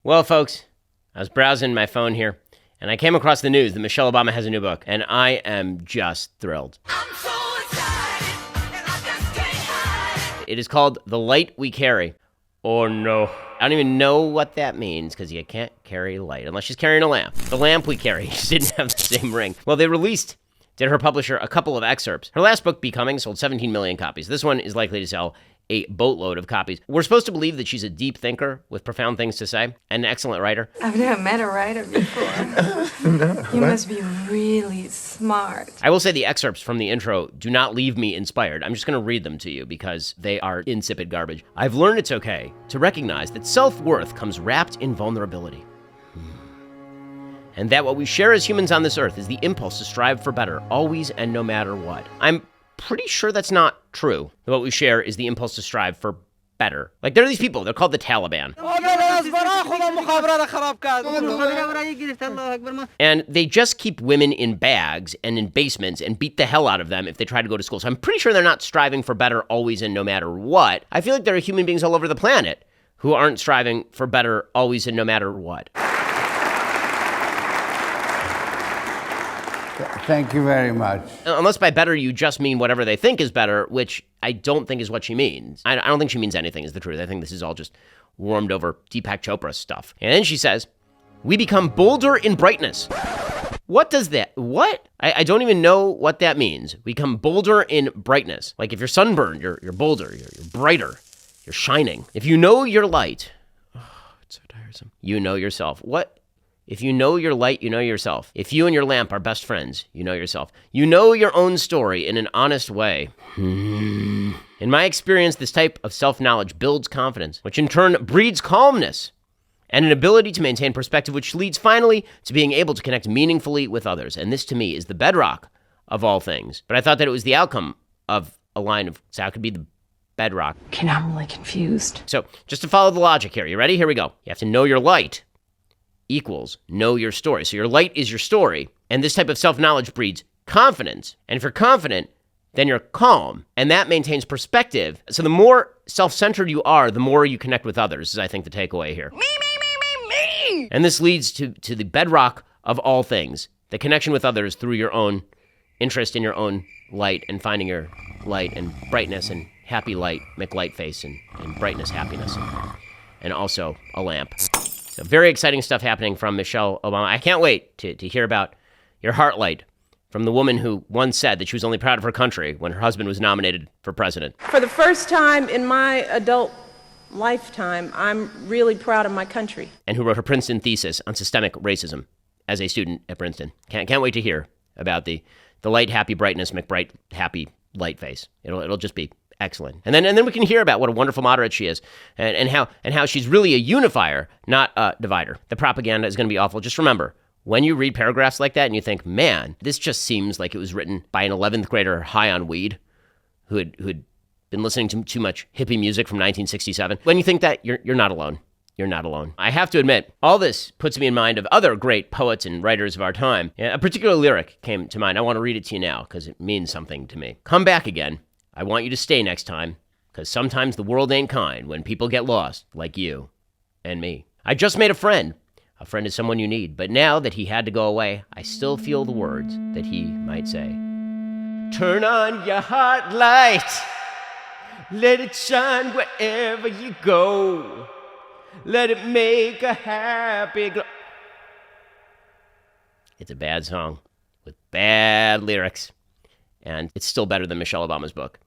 Well, folks, I was browsing my phone here, and I came across the news that Michelle Obama has a new book, and I am just thrilled. I'm so excited, and I just can't hide it. It is called The Light We Carry. Oh, no. I don't even know what that means, because you can't carry light unless she's carrying a lamp. The lamp we carry just didn't have the same ring. Well, they did her publisher, a couple of excerpts. Her last book, Becoming, sold 17 million copies. This one is likely to sell a boatload of copies. We're supposed to believe that she's a deep thinker with profound things to say, and an excellent writer. I've never met a writer before. No. You must be really smart. I will say the excerpts from the intro do not leave me inspired. I'm just going to read them to you because they are insipid garbage. I've learned it's okay to recognize that self-worth comes wrapped in vulnerability. And that what we share as humans on this earth is the impulse to strive for better, always and no matter what. I'm pretty sure that's not true. What we share is the impulse to strive for better. Like, there are these people, they're called the Taliban. And they just keep women in bags and in basements and beat the hell out of them if they try to go to school. So I'm pretty sure they're not striving for better always and no matter what. I feel like there are human beings all over the planet who aren't striving for better always and no matter what. Thank you very much. Unless by better you just mean whatever they think is better, which I don't think is what she means. I don't think she means anything is the truth. I think this is all just warmed over Deepak Chopra stuff. And then she says, we become bolder in brightness. What does that, what? I don't even know what that means. We become bolder in brightness. Like if you're sunburned, you're bolder, you're brighter, you're shining. If you know your light, it's so tiresome. You know yourself. What? If you know your light, you know yourself. If you and your lamp are best friends, you know yourself. You know your own story in an honest way. In my experience, this type of self-knowledge builds confidence, which in turn breeds calmness and an ability to maintain perspective, which leads finally to being able to connect meaningfully with others. And this, to me, is the bedrock of all things. But I thought that it was the outcome of a line of, so how could be the bedrock? Okay, now I'm really confused. So just to follow the logic here, you ready? Here we go. You have to know your light equals know your story. So your light is your story, and this type of self-knowledge breeds confidence. And if you're confident, then you're calm, and that maintains perspective. So the more self-centered you are, the more you connect with others, is I think the takeaway here. Me. And this leads to the bedrock of all things, the connection with others through your own interest in your own light and finding your light and brightness and happy light, McLight face and brightness, happiness, and also a lamp. So very exciting stuff happening from Michelle Obama. I can't wait to hear about your heart light from the woman who once said that she was only proud of her country when her husband was nominated for president. For the first time in my adult lifetime, I'm really proud of my country. And who wrote her Princeton thesis on systemic racism as a student at Princeton. Can't wait to hear about the light, happy brightness, McBright, happy light face. It'll just be excellent. And then we can hear about what a wonderful moderate she is and how she's really a unifier, not a divider. The propaganda is going to be awful. Just remember, when you read paragraphs like that and you think, man, this just seems like it was written by an 11th grader high on weed who'd been listening to too much hippie music from 1967. When you think that, you're not alone. You're not alone. I have to admit, all this puts me in mind of other great poets and writers of our time. A particular lyric came to mind. I want to read it to you now because it means something to me. Come back again. I want you to stay next time, because sometimes the world ain't kind when people get lost, like you and me. I just made a friend. A friend is someone you need, but now that he had to go away, I still feel the words that he might say. Turn on your heart light. Let it shine wherever you go. Let it make a happy glow. It's a bad song with bad lyrics, and it's still better than Michelle Obama's book.